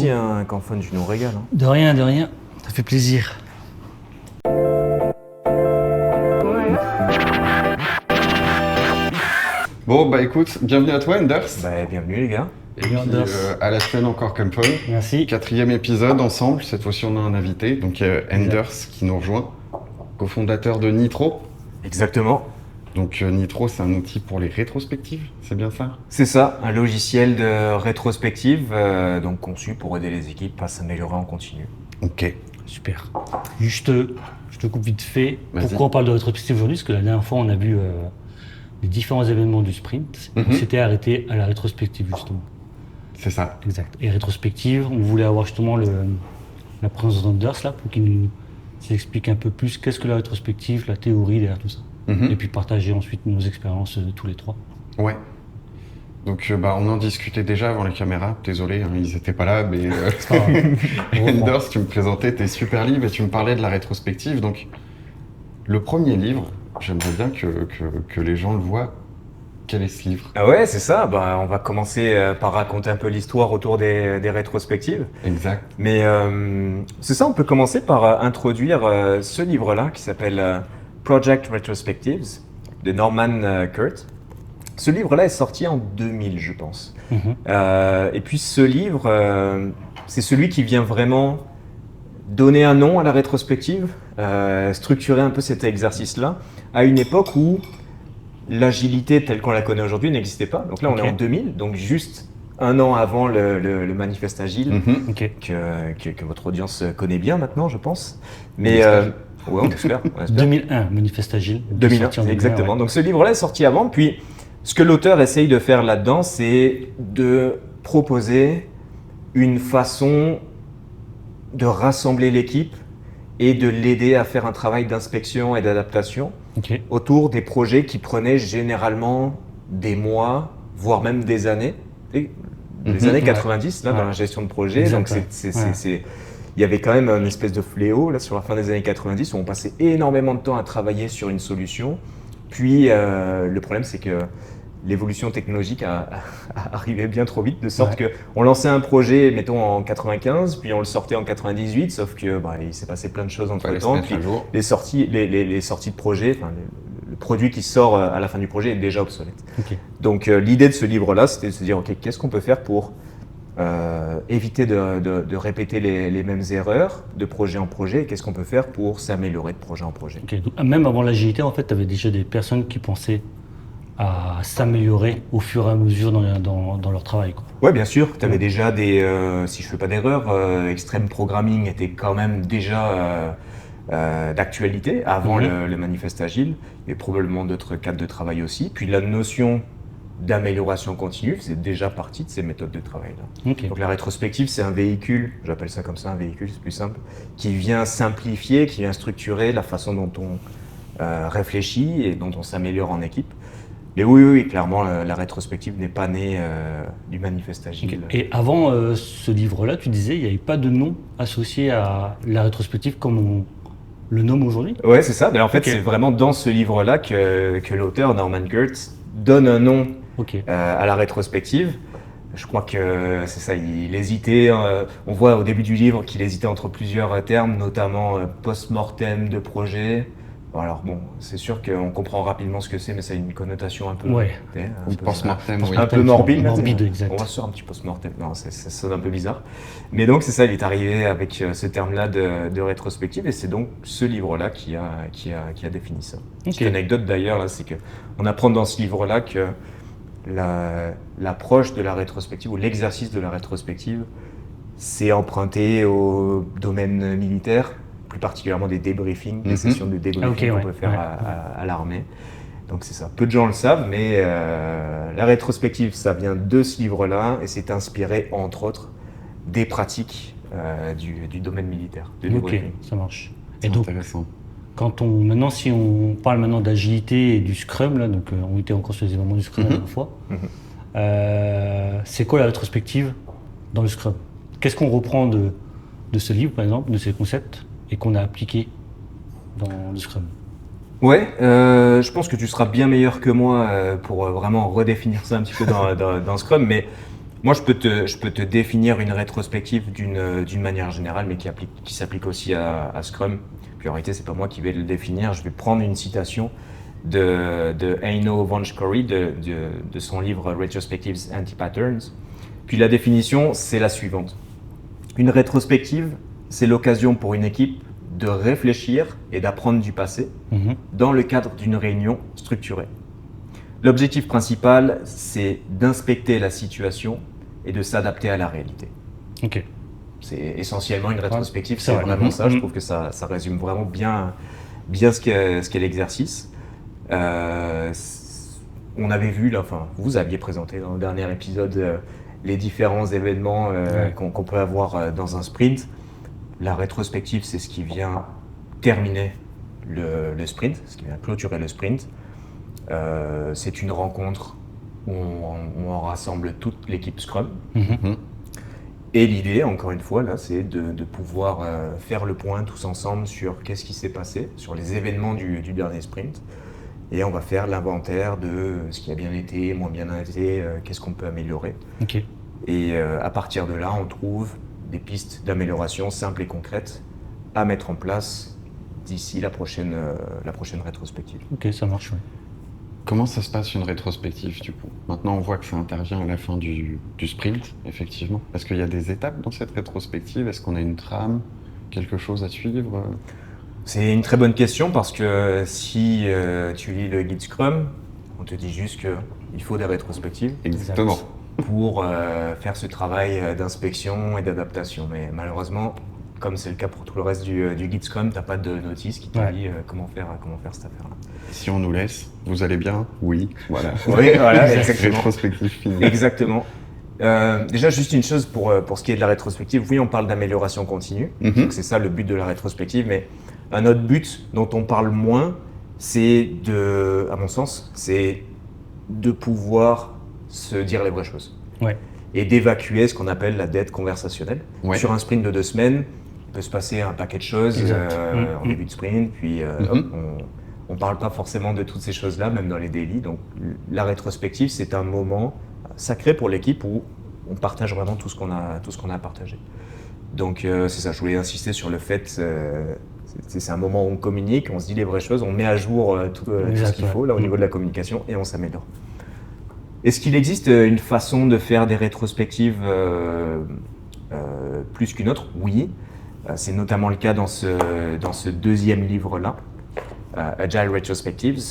Tiens, Canfon, tu nous régales. Hein. De rien, ça fait plaisir. Bon, bah écoute, bienvenue à toi, Enders. Bah, bienvenue les gars. Et puis, Enders. à la semaine encore comme Paul. Merci. 4e épisode ensemble, cette fois-ci on a un invité, donc Enders qui nous rejoint, cofondateur de Nitro. Exactement. Donc Nitro, c'est un outil pour les rétrospectives, c'est bien ça? C'est ça, un logiciel de rétrospective, donc conçu pour aider les équipes à s'améliorer en continu. Ok. Super. Juste, je te coupe vite fait. Vas-y. Pourquoi on parle de rétrospective aujourd'hui? Parce que la dernière fois, on a vu les différents événements du sprint. On s'était arrêté à la rétrospective, justement. C'est ça. Exact. Et rétrospective, on voulait avoir justement la présence d'Enders là, pour qu'il nous explique un peu plus qu'est-ce que la rétrospective, la théorie derrière tout ça. Et puis partager ensuite nos expériences tous les trois. Ouais. Donc on en discutait déjà avant les caméras, désolé, hein, ils étaient pas là, mais Enders, tu me présentais tes super livres et tu me parlais de la rétrospective. Donc le premier livre, j'aimerais bien que les gens le voient. Quel est ce livre? Ah ouais, c'est ça. Bah, on va commencer par raconter un peu l'histoire autour des rétrospectives. Exact. Mais c'est ça, on peut commencer par introduire ce livre-là qui s'appelle Project Retrospectives de Norman Kurt. Ce livre-là est sorti en 2000, je pense. Et puis ce livre, c'est celui qui vient vraiment donner un nom à la rétrospective, structurer un peu cet exercice-là, à une époque où l'agilité telle qu'on la connaît aujourd'hui n'existait pas. Donc là, on est en 2000, donc juste un an avant le manifeste agile, que votre audience connaît bien maintenant, je pense. Mais ouais, on espère. 2001, manifeste agile. 2001, exactement. Ouais. Donc ce livre-là est sorti avant. Puis ce que l'auteur essaye de faire là-dedans, c'est de proposer une façon de rassembler l'équipe et de l'aider à faire un travail d'inspection et d'adaptation autour des projets qui prenaient généralement des mois, voire même des années. Les années 90, là, dans la gestion de projet. Donc il y avait quand même une espèce de fléau là, sur la fin des années 90 où on passait énormément de temps à travailler sur une solution. Puis le problème, c'est que l'évolution technologique arrivait bien trop vite, de sorte qu'on lançait un projet, mettons, en 95, puis on le sortait en 98, sauf que il s'est passé plein de choses entre-temps. Puis les sorties de projet, le produit qui sort à la fin du projet est déjà obsolète. Donc l'idée de ce livre-là, c'était de se dire, qu'est-ce qu'on peut faire pour éviter de répéter les mêmes erreurs de projet en projet, et qu'est-ce qu'on peut faire pour s'améliorer de projet en projet. Donc, même avant l'agilité, en fait, tu avais déjà des personnes qui pensaient à s'améliorer au fur et à mesure dans leur travail. Oui, bien sûr. Tu avais déjà des, si je ne fais pas d'erreur, Extreme Programming était quand même déjà d'actualité avant le manifeste agile, et probablement d'autres cadres de travail aussi. Puis la notion d'amélioration continue faisait déjà partie de ces méthodes de travail-là. Donc la rétrospective, c'est un véhicule, j'appelle ça comme ça, un véhicule, c'est plus simple, qui vient simplifier, qui vient structurer la façon dont on réfléchit et dont on s'améliore en équipe. Mais oui, clairement, la rétrospective n'est pas née du manifeste agile. Et avant ce livre-là, tu disais il n'y avait pas de nom associé à la rétrospective comme on le nomme aujourd'hui? Ouais, c'est ça. En fait, c'est vraiment dans ce livre-là que l'auteur, Norman Kurt, donne un nom à la rétrospective. Je crois que c'est ça, il hésitait. On voit au début du livre qu'il hésitait entre plusieurs termes, notamment post-mortem de projet. Alors bon, c'est sûr qu'on comprend rapidement ce que c'est, mais ça a une connotation un peu, un peu morbide. Exact. On va sur un petit post-mortem. Non, ça sonne un peu bizarre. Mais donc c'est ça, il est arrivé avec ce terme-là de rétrospective, et c'est donc ce livre-là qui a défini ça. Petite anecdote d'ailleurs, là, c'est qu'on apprend dans ce livre-là que l'approche de la rétrospective ou l'exercice de la rétrospective, c'est emprunté au domaine militaire, plus particulièrement des débriefings, des sessions de débriefing qu'on peut faire à l'armée. Donc c'est ça. Peu de gens le savent, mais la rétrospective, ça vient de ce livre-là, et c'est inspiré, entre autres, des pratiques du domaine militaire. Ça marche. C'est intéressant. Maintenant, si on parle maintenant d'agilité et du Scrum, là, donc on était encore sur les éléments du Scrum la dernière fois, c'est quoi la rétrospective dans le Scrum? Qu'est-ce qu'on reprend de ce livre, par exemple, de ces concepts, et qu'on a appliqué dans le Scrum? Ouais, je pense que tu seras bien meilleur que moi pour vraiment redéfinir ça un petit peu dans Scrum, mais Moi, je peux te définir une rétrospective d'une manière générale, mais qui s'applique aussi à Scrum. Puis en réalité, c'est pas moi qui vais le définir. Je vais prendre une citation de Eino von Schori de son livre Retrospectives Anti-Patterns. Puis la définition, c'est la suivante. Une rétrospective, c'est l'occasion pour une équipe de réfléchir et d'apprendre du passé dans le cadre d'une réunion structurée. L'objectif principal, c'est d'inspecter la situation et de s'adapter à la réalité. Ok. C'est essentiellement une rétrospective, Ouais, c'est vrai. vraiment ça. Je trouve que ça résume vraiment bien ce qu'est l'exercice. On avait vu, là, enfin, vous aviez présenté dans le dernier épisode les différents événements qu'on peut avoir dans un sprint. La rétrospective, c'est ce qui vient terminer le sprint, ce qui vient clôturer le sprint. C'est une rencontre où on rassemble toute l'équipe Scrum. Et l'idée, encore une fois, là, c'est de pouvoir faire le point tous ensemble sur qu'est-ce qui s'est passé, sur les événements du dernier sprint. Et on va faire l'inventaire de ce qui a bien été, moins bien été, qu'est-ce qu'on peut améliorer. Ok. Et à partir de là, on trouve des pistes d'amélioration simples et concrètes à mettre en place d'ici la prochaine rétrospective. Ok, ça marche. Ouais. Comment ça se passe une rétrospective du coup? Maintenant, on voit que ça intervient à la fin du sprint, effectivement. Est-ce qu'il y a des étapes dans cette rétrospective? Est-ce qu'on a une trame, quelque chose à suivre? C'est une très bonne question parce que si tu lis le guide Scrum, on te dit juste qu'il faut des rétrospectives Exactement. pour faire ce travail d'inspection et d'adaptation. Mais malheureusement, comme c'est le cas pour tout le reste du guide Scrum, tu n'as pas de notice qui te dit comment faire cette affaire-là. Si on nous laisse, vous allez bien? Oui, voilà. Oui, voilà, exactement. Rétrospective finie. Exactement. Déjà, juste une chose pour ce qui est de la rétrospective. Oui, on parle d'amélioration continue. Donc c'est ça le but de la rétrospective. Mais un autre but dont on parle moins, c'est à mon sens, c'est de pouvoir se dire les vraies choses. Ouais. Et d'évacuer ce qu'on appelle la dette conversationnelle. Ouais. Sur un sprint de 2 semaines, il peut se passer un paquet de choses en début de sprint, puis hop, on ne parle pas forcément de toutes ces choses-là, même dans les daily. Donc la rétrospective, c'est un moment sacré pour l'équipe où on partage vraiment tout ce qu'on a partagé. Donc c'est ça, je voulais insister sur le fait, c'est un moment où on communique, on se dit les vraies choses, on met à jour tout ce qu'il faut là, au niveau de la communication et on s'améliore. Est-ce qu'il existe une façon de faire des rétrospectives plus qu'une autre? Oui, c'est notamment le cas dans ce deuxième livre-là, Agile Retrospectives,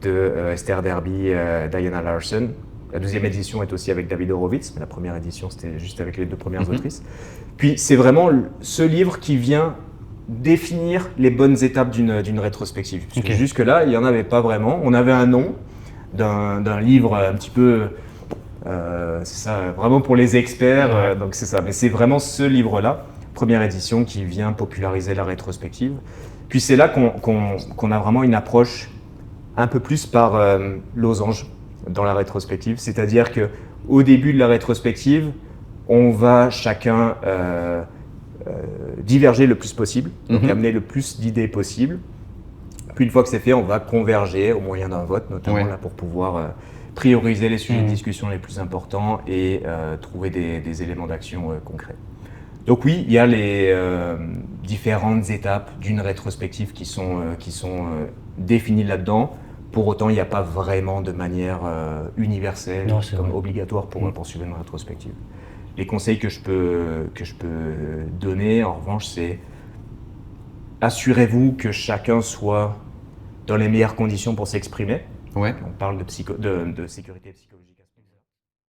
de Esther Derby, Diana Larson. La deuxième édition est aussi avec David Horowitz, mais la première édition, c'était juste avec les 2 premières autrices. Puis c'est vraiment ce livre qui vient définir les bonnes étapes d'une rétrospective. Parce que jusque-là, il n'y en avait pas vraiment. On avait un nom d'un livre un petit peu, c'est ça, vraiment pour les experts, donc c'est ça. Mais c'est vraiment ce livre-là, première édition, qui vient populariser la rétrospective. Puis c'est là qu'on a vraiment une approche un peu plus par losange dans la rétrospective. C'est-à-dire qu'au début de la rétrospective, on va chacun diverger le plus possible, donc amener le plus d'idées possible. Puis une fois que c'est fait, on va converger au moyen d'un vote, notamment là, pour pouvoir prioriser les sujets de discussion les plus importants et trouver des éléments d'action concrets. Donc oui, il y a les différentes étapes d'une rétrospective qui sont définies là-dedans. Pour autant, il n'y a pas vraiment de manière universelle, obligatoire pour poursuivre une rétrospective. Les conseils que je peux donner, en revanche, c'est assurez-vous que chacun soit dans les meilleures conditions pour s'exprimer. Ouais. On parle de sécurité psychologique.